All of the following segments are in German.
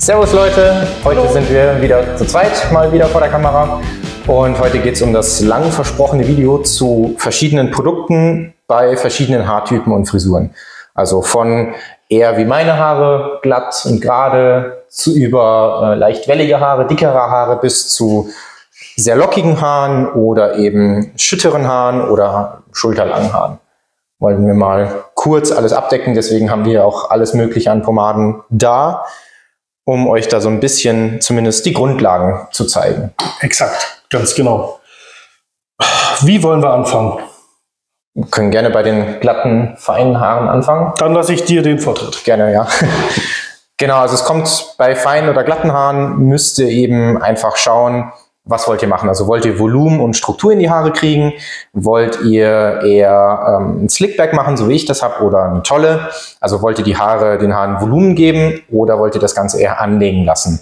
Servus Leute, heute sind wir wieder zu zweit mal wieder vor der Kamera und heute geht es um das lang versprochene Video zu verschiedenen Produkten bei verschiedenen Haartypen und Frisuren. Also von eher wie meine Haare, glatt und gerade, zu über leicht wellige Haare, dickere Haare bis zu sehr lockigen Haaren oder eben schütteren Haaren oder schulterlangen Haaren. Wollen wir mal kurz alles abdecken, deswegen haben wir auch alles Mögliche an Pomaden da, um euch da so ein bisschen zumindest die Grundlagen zu zeigen. Exakt, ganz genau. Wie wollen wir anfangen? Wir können gerne bei den glatten, feinen Haaren anfangen. Dann lasse ich dir den Vortritt. Gerne, ja. Genau, also es kommt bei feinen oder glatten Haaren, müsst ihr eben einfach schauen, was wollt ihr machen? Also wollt ihr Volumen und Struktur in die Haare kriegen? Wollt ihr eher ein Slickback machen, so wie ich das habe, oder eine Tolle? Also wollt ihr den Haaren Volumen geben oder wollt ihr das Ganze eher anlegen lassen?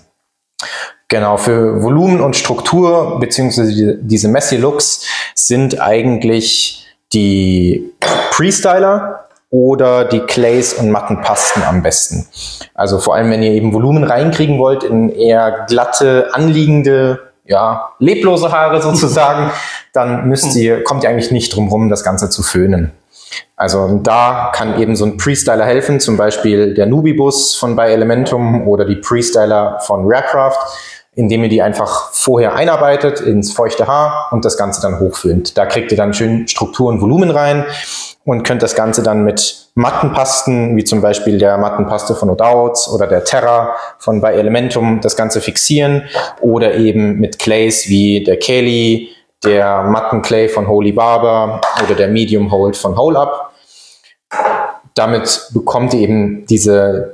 Genau, für Volumen und Struktur beziehungsweise diese Messy Looks sind eigentlich die Pre-Styler oder die Clays und matten Pasten am besten. Also vor allem, wenn ihr eben Volumen reinkriegen wollt in eher glatte, anliegende, ja, leblose Haare sozusagen, dann kommt ihr eigentlich nicht drum rum, das Ganze zu föhnen. Also da kann eben so ein Pre-Styler helfen, zum Beispiel der Nubibus von By Elementum oder die Pre-Styler von Rarecraft, indem ihr die einfach vorher einarbeitet ins feuchte Haar und das Ganze dann hochföhnt. Da kriegt ihr dann schön Struktur und Volumen rein und könnt das Ganze dann mit matten Pasten, wie zum Beispiel der matten Paste von O'Dowd's oder der Terra von By Elementum, das Ganze fixieren oder eben mit Clays wie der Kelly, der matten Clay von Holy Barber oder der Medium Hold von Hole Up. Damit bekommt ihr diese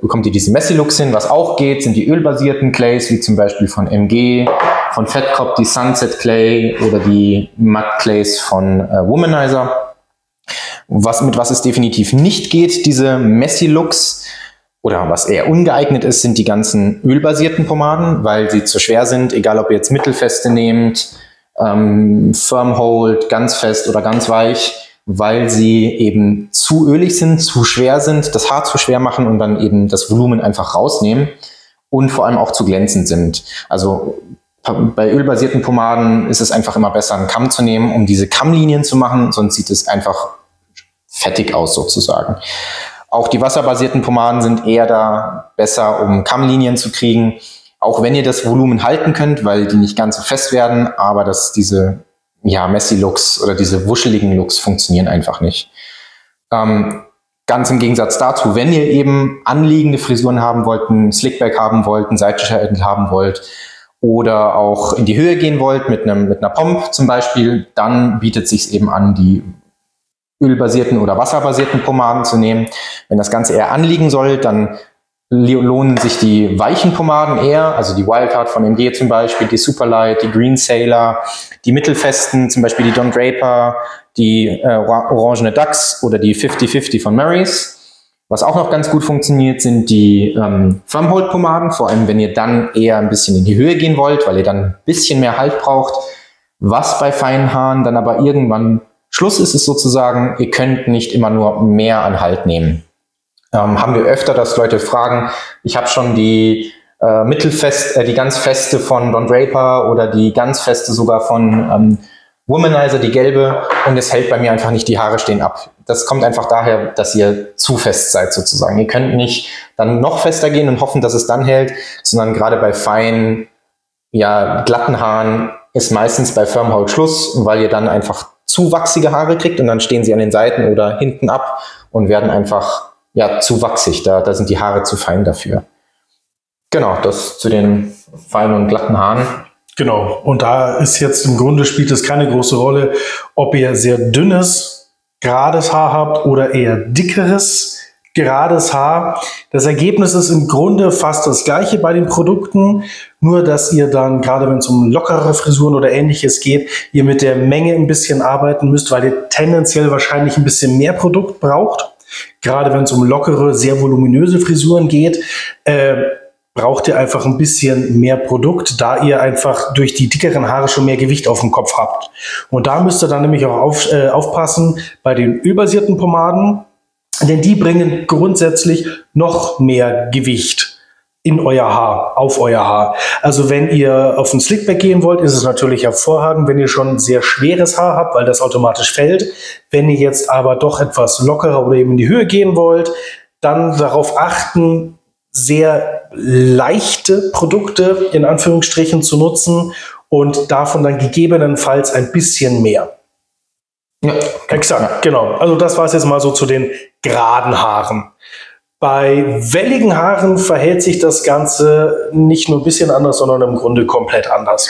Messy Looks hin. Was auch geht, sind die ölbasierten Clays, wie zum Beispiel von MG, von Fettcop die Sunset Clay oder die Matte Clays von Womanizer. Mit was es definitiv nicht geht, diese Messy Looks, oder was eher ungeeignet ist, sind die ganzen ölbasierten Pomaden, weil sie zu schwer sind, egal ob ihr jetzt mittelfeste nehmt, Firm Hold, ganz fest oder ganz weich, weil sie eben zu ölig sind, zu schwer sind, das Haar zu schwer machen und dann eben das Volumen einfach rausnehmen und vor allem auch zu glänzend sind. Also bei ölbasierten Pomaden ist es einfach immer besser, einen Kamm zu nehmen, um diese Kammlinien zu machen, sonst sieht es einfach fettig aus sozusagen. Auch die wasserbasierten Pomaden sind eher da besser, um Kammlinien zu kriegen, auch wenn ihr das Volumen halten könnt, weil die nicht ganz so fest werden, aber diese Messy Looks oder diese wuscheligen Looks funktionieren einfach nicht. Ganz im Gegensatz dazu, wenn ihr eben anliegende Frisuren haben wollt, einen Slickback haben wollt, einen Seitenscheitel haben wollt oder auch in die Höhe gehen wollt mit einer Pomp zum Beispiel, dann bietet es sich eben an, die ölbasierten oder wasserbasierten Pomaden zu nehmen. Wenn das Ganze eher anliegen soll, dann lohnen sich die weichen Pomaden eher, also die Wildcard von MG zum Beispiel, die Superlight, die Green Sailor, die mittelfesten, zum Beispiel die Don Draper, die Orangene Dux oder die 50-50 von Mary's. Was auch noch ganz gut funktioniert, sind die Firm Hold Pomaden, vor allem wenn ihr dann eher ein bisschen in die Höhe gehen wollt, weil ihr dann ein bisschen mehr Halt braucht. Was bei feinen Haaren dann aber irgendwann Schluss ist, ist sozusagen, ihr könnt nicht immer nur mehr an Halt nehmen. Haben wir öfter, dass Leute fragen, ich habe schon die die ganz feste von Don Draper oder die ganz feste sogar von Womanizer, die gelbe, und es hält bei mir einfach nicht, die Haare stehen ab. Das kommt einfach daher, dass ihr zu fest seid sozusagen. Ihr könnt nicht dann noch fester gehen und hoffen, dass es dann hält, sondern gerade bei feinen, glatten Haaren ist meistens bei Firm Hold Schluss, weil ihr dann einfach zu wachsige Haare kriegt und dann stehen sie an den Seiten oder hinten ab und werden einfach zu wachsig. Da sind die Haare zu fein dafür. Genau, das zu den feinen und glatten Haaren. Genau, und da ist jetzt im Grunde, spielt es keine große Rolle, ob ihr sehr dünnes, gerades Haar habt oder eher dickeres, gerades Haar. Das Ergebnis ist im Grunde fast das gleiche bei den Produkten, nur dass ihr dann, gerade wenn es um lockere Frisuren oder Ähnliches geht, ihr mit der Menge ein bisschen arbeiten müsst, weil ihr tendenziell wahrscheinlich ein bisschen mehr Produkt braucht. Gerade wenn es um lockere, sehr voluminöse Frisuren geht, braucht ihr einfach ein bisschen mehr Produkt, da ihr einfach durch die dickeren Haare schon mehr Gewicht auf dem Kopf habt. Und da müsst ihr dann nämlich auch aufpassen bei den ölbasierten Pomaden, denn die bringen grundsätzlich noch mehr Gewicht. in euer Haar, auf euer Haar. Also wenn ihr auf ein Slickback gehen wollt, ist es natürlich hervorragend, wenn ihr schon sehr schweres Haar habt, weil das automatisch fällt. Wenn ihr jetzt aber doch etwas lockerer oder eben in die Höhe gehen wollt, dann darauf achten, sehr leichte Produkte in Anführungsstrichen zu nutzen und davon dann gegebenenfalls ein bisschen mehr. Ja, exakt, genau. Also das war es jetzt mal so zu den geraden Haaren. Bei welligen Haaren verhält sich das Ganze nicht nur ein bisschen anders, sondern im Grunde komplett anders.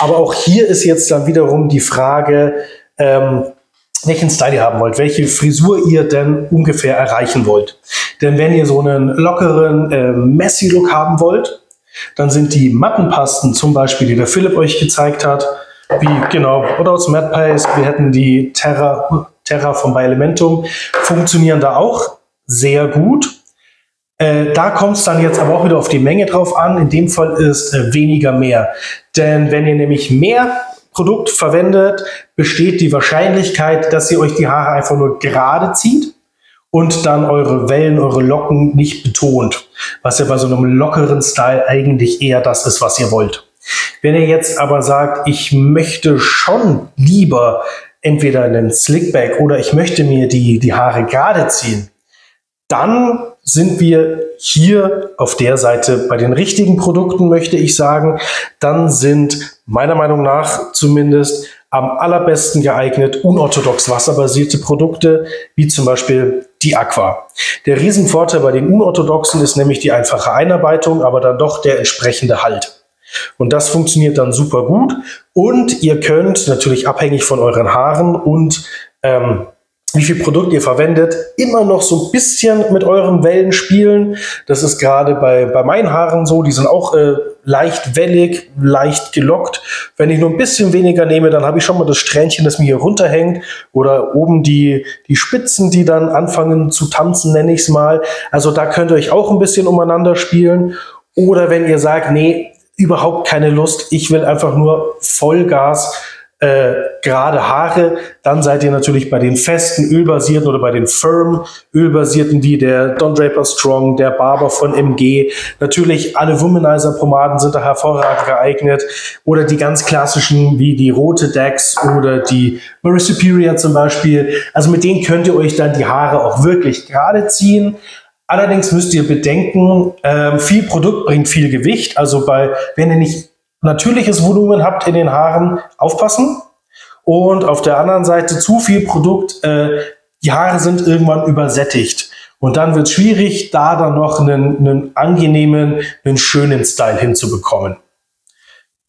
Aber auch hier ist jetzt dann wiederum die Frage, welchen Style ihr haben wollt, welche Frisur ihr denn ungefähr erreichen wollt. Denn wenn ihr so einen lockeren Messy-Look haben wollt, dann sind die Mattenpasten zum Beispiel, die der Philipp euch gezeigt hat, oder aus Matte Paste, wir hätten die Terra von By Elementum, funktionieren da auch sehr gut. Da kommt es dann jetzt aber auch wieder auf die Menge drauf an. In dem Fall ist weniger mehr. Denn wenn ihr nämlich mehr Produkt verwendet, besteht die Wahrscheinlichkeit, dass ihr euch die Haare einfach nur gerade zieht und dann eure Wellen, eure Locken nicht betont. Was ja bei so einem lockeren Style eigentlich eher das ist, was ihr wollt. Wenn ihr jetzt aber sagt, ich möchte schon lieber entweder einen Slickback oder ich möchte mir die Haare gerade ziehen, dann sind wir hier auf der Seite bei den richtigen Produkten, möchte ich sagen. Dann sind meiner Meinung nach zumindest am allerbesten geeignet unorthodox wasserbasierte Produkte, wie zum Beispiel die Aqua. Der Riesenvorteil bei den unorthodoxen ist nämlich die einfache Einarbeitung, aber dann doch der entsprechende Halt. Und das funktioniert dann super gut. Und ihr könnt natürlich abhängig von euren Haaren und wie viel Produkt ihr verwendet, immer noch so ein bisschen mit euren Wellen spielen. Das ist gerade bei meinen Haaren so, die sind auch leicht wellig, leicht gelockt. Wenn ich nur ein bisschen weniger nehme, dann habe ich schon mal das Strähnchen, das mir hier runterhängt oder oben die Spitzen, die dann anfangen zu tanzen, nenne ich es mal. Also da könnt ihr euch auch ein bisschen umeinander spielen. Oder wenn ihr sagt, nee, überhaupt keine Lust, ich will einfach nur Vollgas gerade Haare, dann seid ihr natürlich bei den festen ölbasierten oder bei den firm ölbasierten wie der Don Draper Strong, der Barber von MG. Natürlich alle Womanizer Pomaden sind da hervorragend geeignet oder die ganz klassischen wie die rote Dax oder die Murray Superior zum Beispiel. Also mit denen könnt ihr euch dann die Haare auch wirklich gerade ziehen. Allerdings müsst ihr bedenken, viel Produkt bringt viel Gewicht. Also wenn ihr nicht natürliches Volumen habt in den Haaren, aufpassen. Und auf der anderen Seite zu viel Produkt, die Haare sind irgendwann übersättigt. Und dann wird es schwierig, da dann noch einen angenehmen, einen schönen Style hinzubekommen.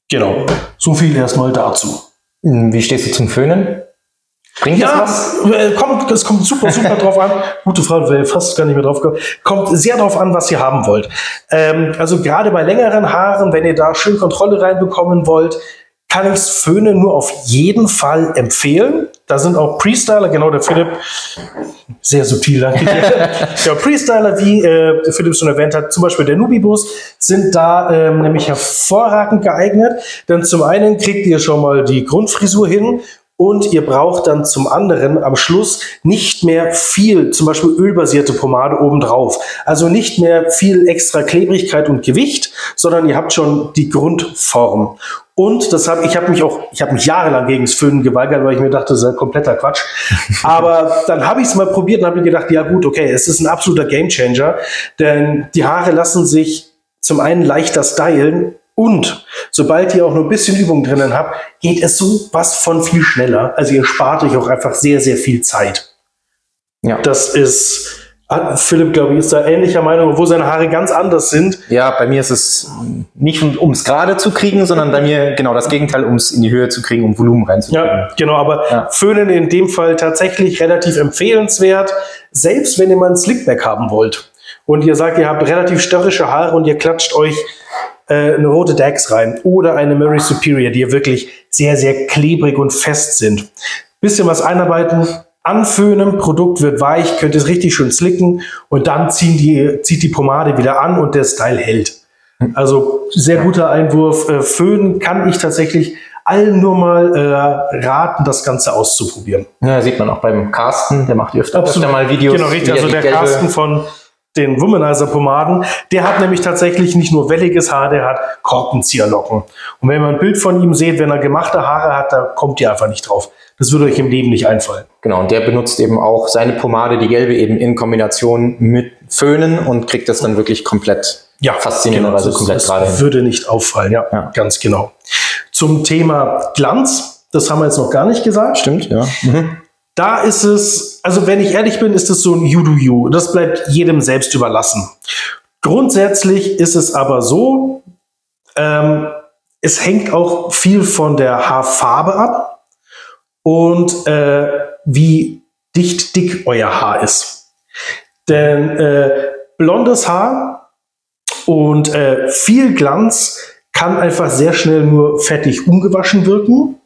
Genau, so viel erstmal dazu. Wie stehst du zum Föhnen? Bringt das was? Das kommt super drauf an. Gute Frage, wäre fast gar nicht mehr drauf gekommen. Kommt sehr drauf an, was ihr haben wollt. Also gerade bei längeren Haaren, wenn ihr da schön Kontrolle reinbekommen wollt, kann ich das Föhnen nur auf jeden Fall empfehlen. Da sind auch Pre-Styler, genau der Philipp, sehr subtil, danke dir. Ja, Pre-Styler, wie der Philipp schon erwähnt hat, zum Beispiel der Nubibus, sind da nämlich hervorragend geeignet. Denn zum einen kriegt ihr schon mal die Grundfrisur hin. Und ihr braucht dann zum anderen am Schluss nicht mehr viel, zum Beispiel ölbasierte Pomade obendrauf. Also nicht mehr viel extra Klebrigkeit und Gewicht, sondern ihr habt schon die Grundform. Und ich habe mich jahrelang gegen das Föhnen geweigert, weil ich mir dachte, das ist ein kompletter Quatsch. Aber dann habe ich es mal probiert und habe mir gedacht, ja gut, okay, es ist ein absoluter Gamechanger, denn die Haare lassen sich zum einen leichter stylen. Und sobald ihr auch nur ein bisschen Übung drinnen habt, geht es so was von viel schneller. Also ihr spart euch auch einfach sehr, sehr viel Zeit. Ja. Das ist, Philipp, glaube ich, ist da ähnlicher Meinung, obwohl seine Haare ganz anders sind. Ja, bei mir ist es nicht, um es gerade zu kriegen, sondern bei mir genau das Gegenteil, um es in die Höhe zu kriegen, um Volumen reinzukriegen. Ja, genau, aber Föhnen in dem Fall tatsächlich relativ empfehlenswert, selbst wenn ihr mal einen Slickback haben wollt. Und ihr sagt, ihr habt relativ störrische Haare und ihr klatscht euch eine rote Dax rein oder eine Murray Superior, die wirklich sehr, sehr klebrig und fest sind. Bisschen was einarbeiten, anföhnen, Produkt wird weich, könnt es richtig schön slicken und dann zieht die Pomade wieder an und der Style hält. Also sehr guter Einwurf. Föhnen kann ich tatsächlich allen nur mal raten, das Ganze auszuprobieren. Ja, sieht man auch beim Carsten, der macht öfter mal Videos. Genau, richtig. Also der Carsten von den Womanizer-Pomaden, der hat nämlich tatsächlich nicht nur welliges Haar, der hat Korkenzieherlocken. Und wenn man ein Bild von ihm seht, wenn er gemachte Haare hat, da kommt ihr einfach nicht drauf. Das würde euch im Leben nicht einfallen. Genau, und der benutzt eben auch seine Pomade, die gelbe, eben in Kombination mit Föhnen und kriegt das dann wirklich komplett faszinierenderweise genau, komplett gerade hin. Würde nicht auffallen, ja, ganz genau. Zum Thema Glanz, das haben wir jetzt noch gar nicht gesagt. Stimmt, ja. Da ist es, also wenn ich ehrlich bin, ist es so ein You do you. Das bleibt jedem selbst überlassen. Grundsätzlich ist es aber so, es hängt auch viel von der Haarfarbe ab und wie dick euer Haar ist. Denn blondes Haar und viel Glanz kann einfach sehr schnell nur fettig ungewaschen wirken.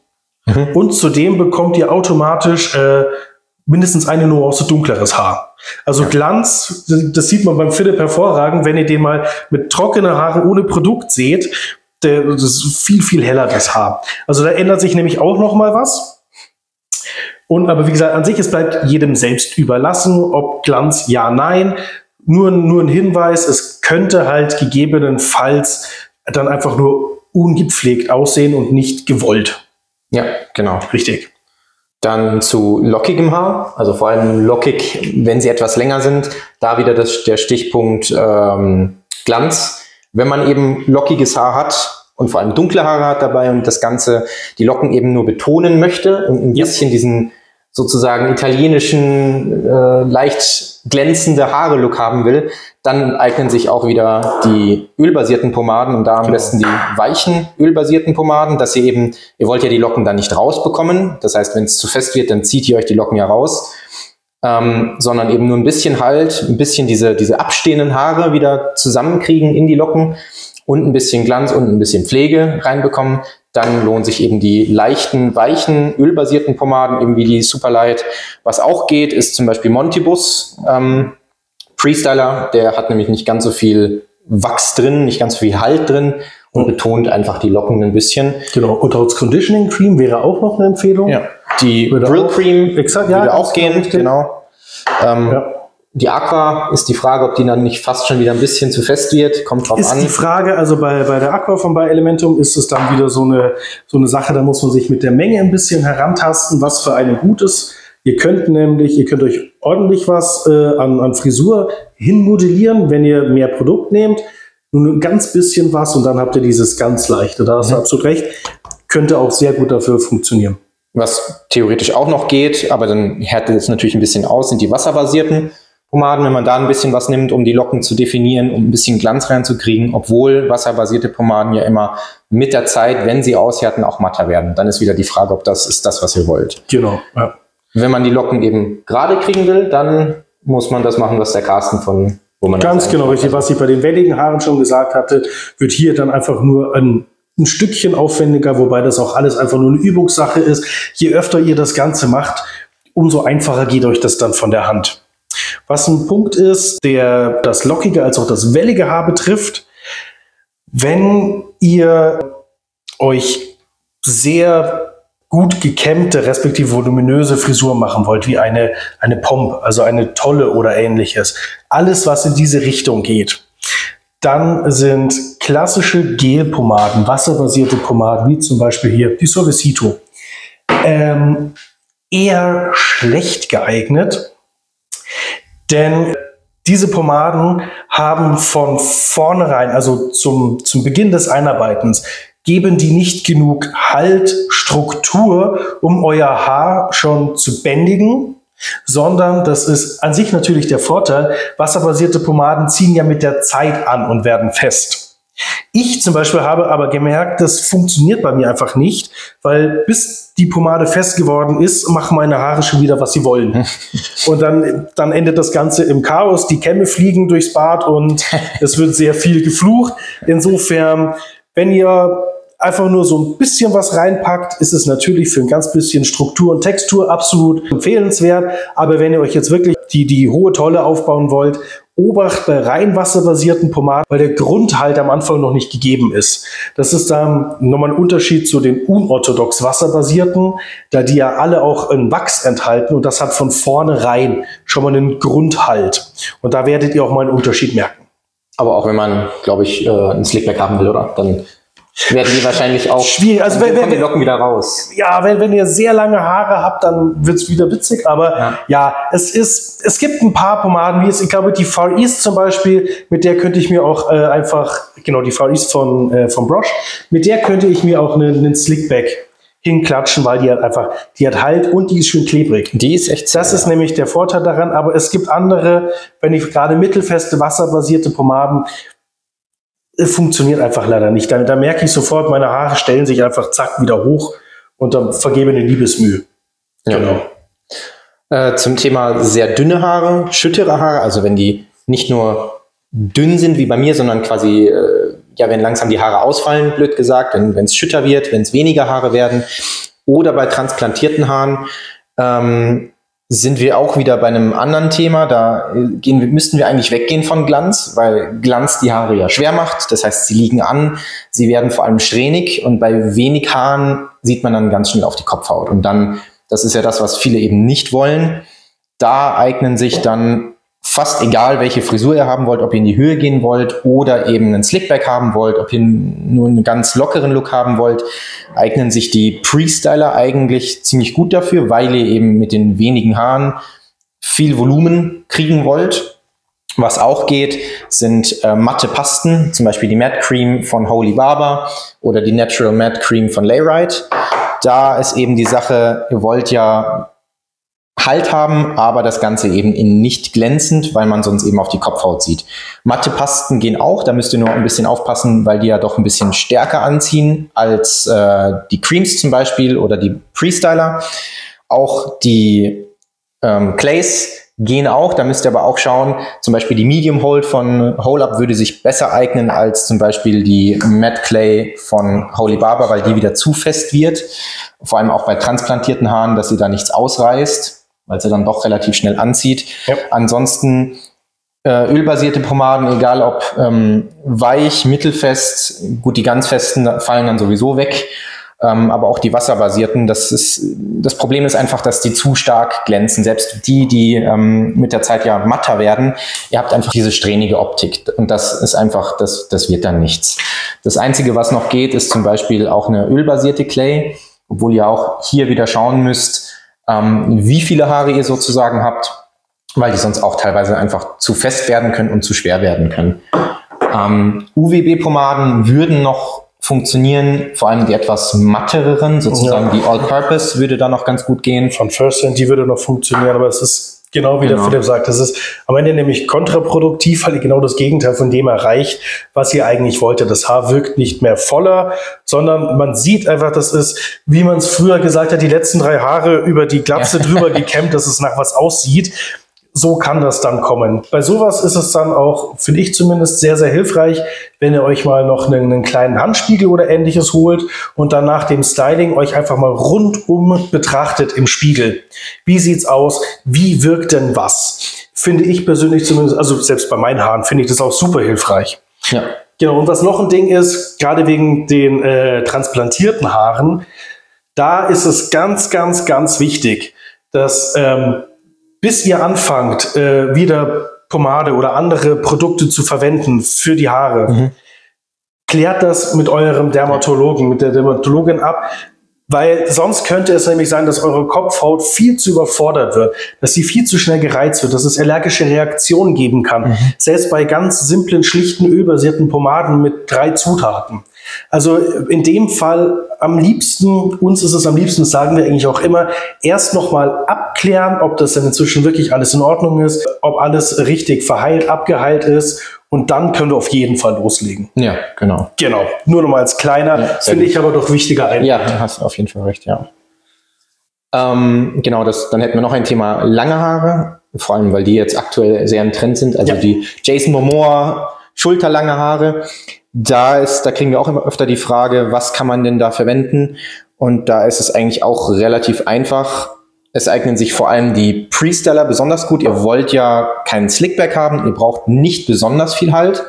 Und zudem bekommt ihr automatisch mindestens eine Nuance dunkleres Haar. Also Glanz, das sieht man beim Philipp hervorragend, wenn ihr den mal mit trockenen Haaren ohne Produkt seht, das ist viel, viel heller, das Haar. Also da ändert sich nämlich auch noch mal was. Aber wie gesagt, an sich, es bleibt jedem selbst überlassen, ob Glanz, ja, nein. Nur ein Hinweis, es könnte halt gegebenenfalls dann einfach nur ungepflegt aussehen und nicht gewollt. Ja, genau. Richtig. Dann zu lockigem Haar, also vor allem lockig, wenn sie etwas länger sind, da wieder der Stichpunkt Glanz. Wenn man eben lockiges Haar hat und vor allem dunkle Haare hat dabei und das Ganze, die Locken eben nur betonen möchte und ein bisschen diesen sozusagen italienischen, leicht glänzende Haare-Look haben will, dann eignen sich auch wieder die ölbasierten Pomaden und da am besten die weichen ölbasierten Pomaden, dass ihr wollt ja die Locken dann nicht rausbekommen. Das heißt, wenn es zu fest wird, dann zieht ihr euch die Locken ja raus, sondern eben nur ein bisschen diese abstehenden Haare wieder zusammenkriegen in die Locken und ein bisschen Glanz und ein bisschen Pflege reinbekommen. Dann lohnen sich eben die leichten, weichen, ölbasierten Pomaden, eben wie die Superlight. Was auch geht, ist zum Beispiel Montibus Freestyler. Der hat nämlich nicht ganz so viel Wachs drin, nicht ganz so viel Halt drin und betont einfach die Locken ein bisschen. Genau, und Oats Conditioning Cream wäre auch noch eine Empfehlung. Ja. Die Brill Cream würde auch gehen, genau. Die Aqua ist die Frage, ob die dann nicht fast schon wieder ein bisschen zu fest wird. Kommt drauf an. Ist die Frage, also bei der Aqua von By Elementum ist es dann wieder so eine Sache, da muss man sich mit der Menge ein bisschen herantasten, was für eine gut ist. Ihr könnt euch ordentlich was an Frisur hinmodellieren, wenn ihr mehr Produkt nehmt. Nur ein ganz bisschen was und dann habt ihr dieses ganz leichte. Da hast du absolut recht. Könnte auch sehr gut dafür funktionieren. Was theoretisch auch noch geht, aber dann härtet es natürlich ein bisschen aus, sind die wasserbasierten Pomaden, wenn man da ein bisschen was nimmt, um die Locken zu definieren, um ein bisschen Glanz reinzukriegen, obwohl wasserbasierte Pomaden ja immer mit der Zeit, wenn sie aushärten, auch matter werden. Dann ist wieder die Frage, ob das ist das, was ihr wollt. Genau, ja. Wenn man die Locken eben gerade kriegen will, dann muss man das machen, was der Carsten von Womanizer ganz genau richtig, was ich bei den welligen Haaren schon gesagt hatte, wird hier dann einfach nur ein Stückchen aufwendiger, wobei das auch alles einfach nur eine Übungssache ist. Je öfter ihr das Ganze macht, umso einfacher geht euch das dann von der Hand. Was ein Punkt ist, der das lockige als auch das wellige Haar betrifft, wenn ihr euch sehr gut gekämmte, respektive voluminöse Frisur machen wollt, wie eine Pomp, also eine Tolle oder ähnliches, alles, was in diese Richtung geht, dann sind klassische Gelpomaden, wasserbasierte Pomaden, wie zum Beispiel hier die Suavecito, eher schlecht geeignet. Denn diese Pomaden haben von vornherein, also zum Beginn des Einarbeitens, geben die nicht genug Halt, Struktur, um euer Haar schon zu bändigen, sondern das ist an sich natürlich der Vorteil, wasserbasierte Pomaden ziehen ja mit der Zeit an und werden fest. Ich zum Beispiel habe aber gemerkt, das funktioniert bei mir einfach nicht, weil bis die Pomade fest geworden ist, machen meine Haare schon wieder, was sie wollen. Und dann endet das Ganze im Chaos, die Kämme fliegen durchs Bad und es wird sehr viel geflucht. Insofern, wenn ihr einfach nur so ein bisschen was reinpackt, ist es natürlich für ein ganz bisschen Struktur und Textur absolut empfehlenswert. Aber wenn ihr euch jetzt wirklich die hohe Tolle aufbauen wollt Obacht bei rein wasserbasierten Pomaden, weil der Grundhalt am Anfang noch nicht gegeben ist. Das ist dann nochmal ein Unterschied zu den unorthodox wasserbasierten, da die ja alle auch ein Wachs enthalten und das hat von vornherein schon mal einen Grundhalt. Und da werdet ihr auch mal einen Unterschied merken. Aber auch wenn man, glaube ich, einen Slickback haben will, oder? Dann werden die wahrscheinlich auch, schwierig. Also kommen die Locken wieder raus. Ja, wenn ihr sehr lange Haare habt, dann wird's wieder witzig. Aber ja, es gibt ein paar Pomaden, wie jetzt, ich glaube, die Far East zum Beispiel, mit der könnte ich mir auch die Far East von Brosh, mit der könnte ich mir auch einen Slickback hinklatschen, weil die hat Halt und die ist schön klebrig. Die ist echt Das ist nämlich der Vorteil daran. Aber es gibt andere, wenn ich gerade mittelfeste, wasserbasierte Pomaden, funktioniert einfach leider nicht. Da merke ich sofort, meine Haare stellen sich einfach zack wieder hoch und dann vergebe eine Liebesmühe. Ja. Genau. Zum Thema sehr dünne Haare, schüttere Haare, also wenn die nicht nur dünn sind wie bei mir, sondern quasi, wenn langsam die Haare ausfallen, blöd gesagt, wenn es schütter wird, wenn es weniger Haare werden oder bei transplantierten Haaren, sind wir auch wieder bei einem anderen Thema. Da müssten wir eigentlich weggehen von Glanz, weil Glanz die Haare ja schwer macht. Das heißt, sie liegen an, sie werden vor allem strähnig und bei wenig Haaren sieht man dann ganz schnell auf die Kopfhaut. Und dann, das ist ja das, was viele eben nicht wollen, da eignen sich dann fast egal, welche Frisur ihr haben wollt, ob ihr in die Höhe gehen wollt oder eben einen Slickback haben wollt, ob ihr nur einen ganz lockeren Look haben wollt, eignen sich die Pre-Styler eigentlich ziemlich gut dafür, weil ihr eben mit den wenigen Haaren viel Volumen kriegen wollt. Was auch geht, sind matte Pasten, zum Beispiel die Matte Cream von Holy Barber oder die Natural Matte Cream von Layrite. Da ist eben die Sache, ihr wollt ja Halt haben, aber das Ganze eben in nicht glänzend, weil man sonst eben auf die Kopfhaut sieht. Matte Pasten gehen auch, da müsst ihr nur ein bisschen aufpassen, weil die ja doch ein bisschen stärker anziehen als die Creams zum Beispiel oder die Pre-Styler. Auch die Clays gehen auch, da müsst ihr aber auch schauen, zum Beispiel die Medium Hold von Hole Up würde sich besser eignen als zum Beispiel die Matte Clay von Holy Barber, weil die wieder zu fest wird. Vor allem auch bei transplantierten Haaren, dass sie da nichts ausreißt, weil sie dann doch relativ schnell anzieht. Ja. Ansonsten ölbasierte Pomaden, egal ob weich, mittelfest, gut, die ganz festen fallen dann sowieso weg, aber auch die wasserbasierten, das Problem ist einfach, dass die zu stark glänzen. Selbst die mit der Zeit ja matter werden, ihr habt einfach diese strähnige Optik und das ist einfach, das wird dann nichts. Das Einzige, was noch geht, ist zum Beispiel auch eine ölbasierte Clay, obwohl ihr auch hier wieder schauen müsst, wie viele Haare ihr sozusagen habt, weil die sonst auch teilweise einfach zu fest werden können und zu schwer werden können. UVB-Pomaden würden noch funktionieren, vor allem die etwas mattereren, sozusagen die All-Purpose würde da noch ganz gut gehen. Von First Hand, die würde noch funktionieren, aber es ist genau wie der Philipp sagt, das ist am Ende nämlich kontraproduktiv, weil ihr genau das Gegenteil von dem erreicht, was ihr eigentlich wolltet. Das Haar wirkt nicht mehr voller, sondern man sieht einfach, das ist, wie man es früher gesagt hat, die letzten 3 Haare über die Glatze drüber gekämmt, dass es nach was aussieht. So kann das dann kommen. Bei sowas ist es dann auch, finde ich zumindest, sehr, sehr hilfreich, wenn ihr euch mal noch einen kleinen Handspiegel oder Ähnliches holt und dann nach dem Styling euch einfach mal rundum betrachtet im Spiegel. Wie sieht's aus? Wie wirkt denn was? Finde ich persönlich zumindest, also selbst bei meinen Haaren finde ich das auch super hilfreich. Ja. Genau. Und was noch ein Ding ist, gerade wegen den transplantierten Haaren, da ist es ganz, ganz, ganz wichtig, dass bis ihr anfangt, wieder Pomade oder andere Produkte zu verwenden für die Haare, klärt das mit eurem Dermatologen, mit der Dermatologin ab, weil sonst könnte es nämlich sein, dass eure Kopfhaut viel zu überfordert wird, dass sie viel zu schnell gereizt wird, dass es allergische Reaktionen geben kann, selbst bei ganz simplen, schlichten, ölbasierten Pomaden mit 3 Zutaten. Also in dem Fall am liebsten, uns ist es am liebsten, das sagen wir eigentlich auch immer, erst nochmal abklären, ob das denn inzwischen wirklich alles in Ordnung ist, ob alles richtig verheilt, abgeheilt ist und dann können wir auf jeden Fall loslegen. Ja, genau. Genau, nur nochmal als kleiner, finde ich aber doch wichtiger Einblick. Ja, du hast auf jeden Fall recht, ja. Genau, dann hätten wir noch ein Thema lange Haare, vor allem, weil die jetzt aktuell sehr im Trend sind, also die Jason Momoa schulterlange Haare. Da kriegen wir auch immer öfter die Frage, was kann man denn da verwenden? Und da ist es eigentlich auch relativ einfach. es eignen sich vor allem die Pre-Styler besonders gut. Ihr wollt ja keinen Slickback haben, ihr braucht nicht besonders viel Halt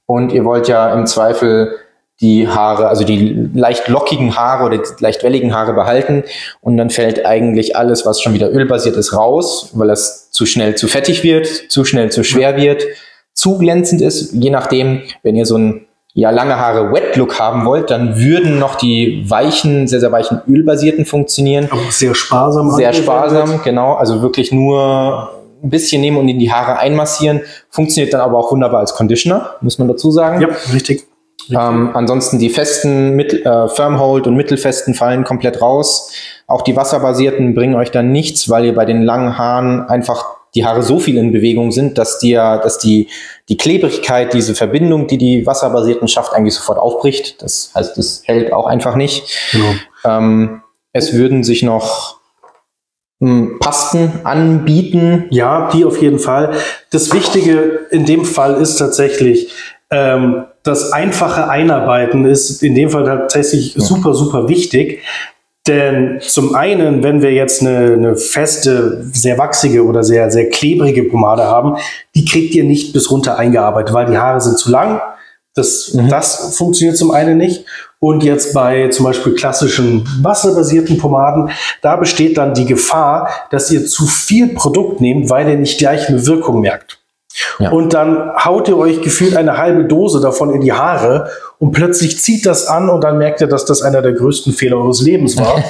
und ihr wollt ja im Zweifel die Haare, also die leicht lockigen Haare oder die leicht welligen Haare behalten und dann fällt eigentlich alles, was schon wieder ölbasiert ist, raus, weil es zu schnell zu fettig wird, zu schnell zu schwer wird, zu glänzend ist. Je nachdem, wenn ihr so ein lange Haare Wet-Look haben wollt, dann würden noch die weichen, sehr, sehr weichen ölbasierten funktionieren. Aber sehr sparsam. Sehr sparsam, genau. Also wirklich nur ein bisschen nehmen und in die Haare einmassieren. Funktioniert dann aber auch wunderbar als Conditioner, muss man dazu sagen. Ja, richtig. Ansonsten die festen, Firmhold und mittelfesten fallen komplett raus. Auch die wasserbasierten bringen euch dann nichts, weil ihr bei den langen Haaren einfach die Haare so viel in Bewegung sind, dass die Klebrigkeit, diese Verbindung, die die wasserbasierten schafft, eigentlich sofort aufbricht. Das heißt, es hält auch einfach nicht. Genau. Es würden sich noch Pasten anbieten. Ja, die auf jeden Fall. Das Wichtige in dem Fall ist tatsächlich, das einfache Einarbeiten ist in dem Fall tatsächlich super, super wichtig. Denn zum einen, wenn wir jetzt eine feste, sehr wachsige oder sehr, sehr klebrige Pomade haben, die kriegt ihr nicht bis runter eingearbeitet, weil die Haare sind zu lang. Das funktioniert zum einen nicht. Und jetzt bei zum Beispiel klassischen wasserbasierten Pomaden, da besteht dann die Gefahr, dass ihr zu viel Produkt nehmt, weil ihr nicht gleich eine Wirkung merkt. Ja. Und dann haut ihr euch gefühlt eine halbe Dose davon in die Haare und plötzlich zieht das an und dann merkt ihr, dass das einer der größten Fehler eures Lebens war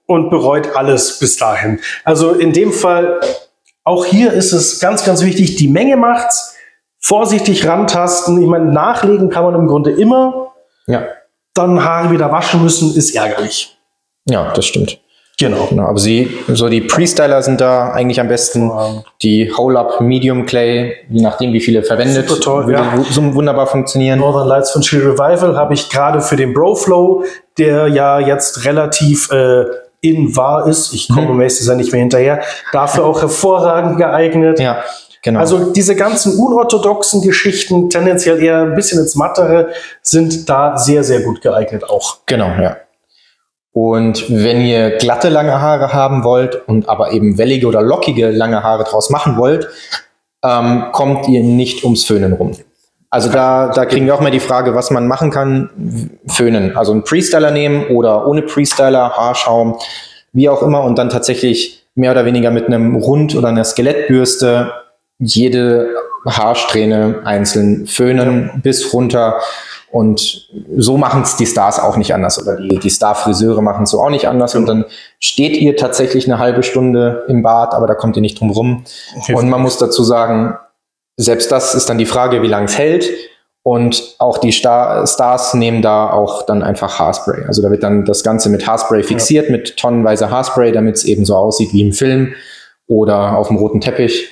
und bereut alles bis dahin. Also in dem Fall, auch hier ist es ganz, ganz wichtig, die Menge macht's, vorsichtig rantasten. Ich meine, nachlegen kann man im Grunde immer. Ja. Dann Haare wieder waschen müssen, ist ärgerlich. Ja, das stimmt. Genau. Aber die Pre-Styler sind da eigentlich am besten. Die Hole-Up Medium Clay, je nachdem wie viele verwendet, super toll, würde so wunderbar funktionieren. Northern Lights von Chill Revival habe ich gerade für den Bro-Flow, der ja jetzt relativ in war ist. Ich komme meistens ja nicht mehr hinterher. Dafür auch hervorragend geeignet. Ja, genau. Also diese ganzen unorthodoxen Geschichten, tendenziell eher ein bisschen ins Mattere, sind da sehr, sehr gut geeignet auch. Genau, ja. Und wenn ihr glatte, lange Haare haben wollt und aber eben wellige oder lockige, lange Haare draus machen wollt, kommt ihr nicht ums Föhnen rum. Also da kriegen wir auch mal die Frage, was man machen kann. Föhnen, also einen Pre-Styler nehmen oder ohne Pre-Styler, Haarschaum, wie auch immer und dann tatsächlich mehr oder weniger mit einem Rund- oder einer Skelettbürste jede Haarsträhne einzeln föhnen bis runter. Und so machen es die Stars auch nicht anders oder die Star-Friseure machen es so auch nicht anders. Und dann steht ihr tatsächlich eine halbe Stunde im Bad, aber da kommt ihr nicht drum rum. Und man muss dazu sagen, selbst das ist dann die Frage, wie lange es hält. Und auch die Stars nehmen da auch dann einfach Haarspray. Also da wird dann das Ganze mit Haarspray fixiert, mit tonnenweise Haarspray, damit es eben so aussieht wie im Film oder auf dem roten Teppich.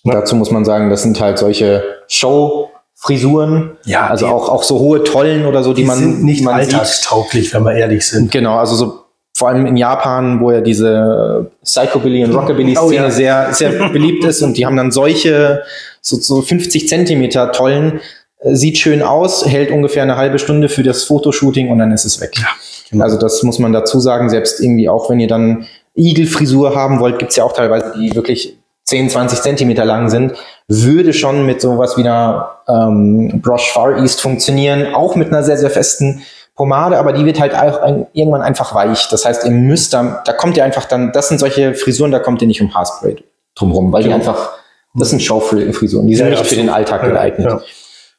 Ja. Dazu muss man sagen, das sind halt solche Show-Frisuren, ja, also auch so hohe Tollen oder so, die man sind nicht man alltagstauglich, sieht. wenn wir ehrlich sind. Genau, also so vor allem in Japan, wo ja diese Psychobilly und Rockabilly-Szene sehr, sehr beliebt ist und die haben dann solche so 50 Zentimeter Tollen, sieht schön aus, hält ungefähr eine halbe Stunde für das Fotoshooting und dann ist es weg. Ja, genau. Also das muss man dazu sagen, selbst irgendwie auch, wenn ihr dann Igelfrisur haben wollt, gibt's ja auch teilweise, die wirklich 10, 20 Zentimeter lang sind, würde schon mit sowas wie einer Brosh Far East funktionieren, auch mit einer sehr, sehr festen Pomade, aber die wird halt auch irgendwann einfach weich. Das heißt, ihr müsst da kommt ihr einfach dann, das sind solche Frisuren, da kommt ihr nicht um Haarspray drumherum, weil die einfach, das sind Showfrisuren, die sind nicht für den Alltag geeignet. Ja.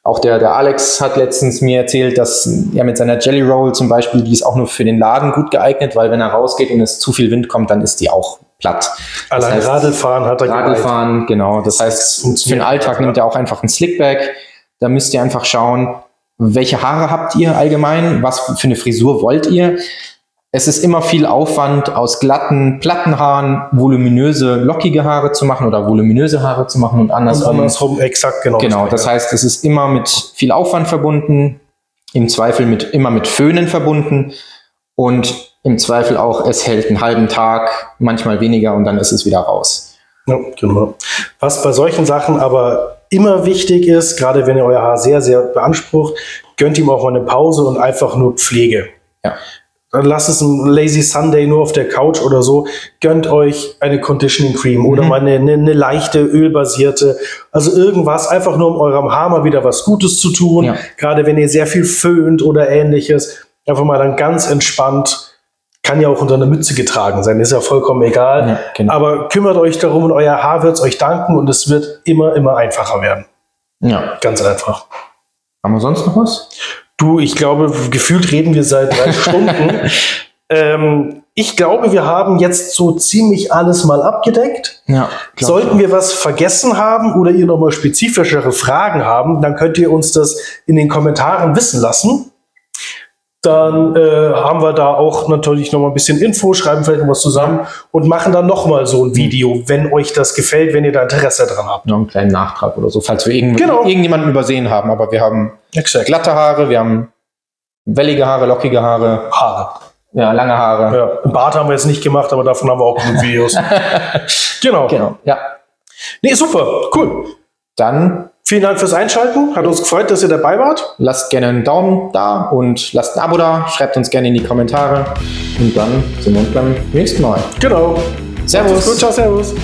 Auch der Alex hat letztens mir erzählt, dass er mit seiner Jelly Roll zum Beispiel, die ist auch nur für den Laden gut geeignet, weil wenn er rausgeht und es zu viel Wind kommt, dann ist die auch platt. Allein das heißt, Radlfahren hat er Radlfahren, genau. Das heißt, für den Alltag nimmt er auch einfach einen Slickback. Da müsst ihr einfach schauen, welche Haare habt ihr allgemein, was für eine Frisur wollt ihr. Es ist immer viel Aufwand, aus glatten, platten Haaren voluminöse, lockige Haare zu machen oder voluminöse Haare zu machen und andersrum. Und andersrum, exakt, genau. Genau, das heißt, es ist immer mit viel Aufwand verbunden, im Zweifel immer mit Föhnen verbunden und im Zweifel auch, es hält einen halben Tag, manchmal weniger und dann ist es wieder raus. Ja, genau. Was bei solchen Sachen aber immer wichtig ist, gerade wenn ihr euer Haar sehr, sehr beansprucht, gönnt ihm auch mal eine Pause und einfach nur Pflege. Ja. dann lasst es ein Lazy Sunday nur auf der Couch oder so. Gönnt euch eine Conditioning Cream oder mal eine leichte ölbasierte. Also irgendwas, einfach nur um eurem Haar mal wieder was Gutes zu tun. Ja. Gerade wenn ihr sehr viel föhnt oder ähnliches. Einfach mal dann ganz entspannt. Kann ja auch unter einer Mütze getragen sein, ist ja vollkommen egal. Ja, genau. Aber kümmert euch darum und euer Haar wird es euch danken und es wird immer, immer einfacher werden. Ja. Ganz einfach. Haben wir sonst noch was? Du, ich glaube, gefühlt reden wir seit 3 Stunden. Ich glaube, wir haben jetzt so ziemlich alles mal abgedeckt. Ja. Sollten wir was vergessen haben oder ihr nochmal spezifischere Fragen haben, dann könnt ihr uns das in den Kommentaren wissen lassen. Dann haben wir da auch natürlich noch mal ein bisschen Info, schreiben vielleicht noch was zusammen und machen dann noch mal so ein Video, wenn euch das gefällt, wenn ihr da Interesse dran habt. Noch einen kleinen Nachtrag oder so, falls wir irgendjemanden übersehen haben. Aber wir haben glatte Haare, wir haben wellige Haare, lockige Haare. Ja, lange Haare. Ja, einen Bart haben wir jetzt nicht gemacht, aber davon haben wir auch genug Videos. Genau. Ja. Nee, super, cool. Dann vielen Dank fürs Einschalten. Hat uns gefreut, dass ihr dabei wart. lasst gerne einen Daumen da und lasst ein Abo da. Schreibt uns gerne in die Kommentare. Und dann sehen wir uns beim nächsten Mal. Genau. Servus. Gut, ciao, servus.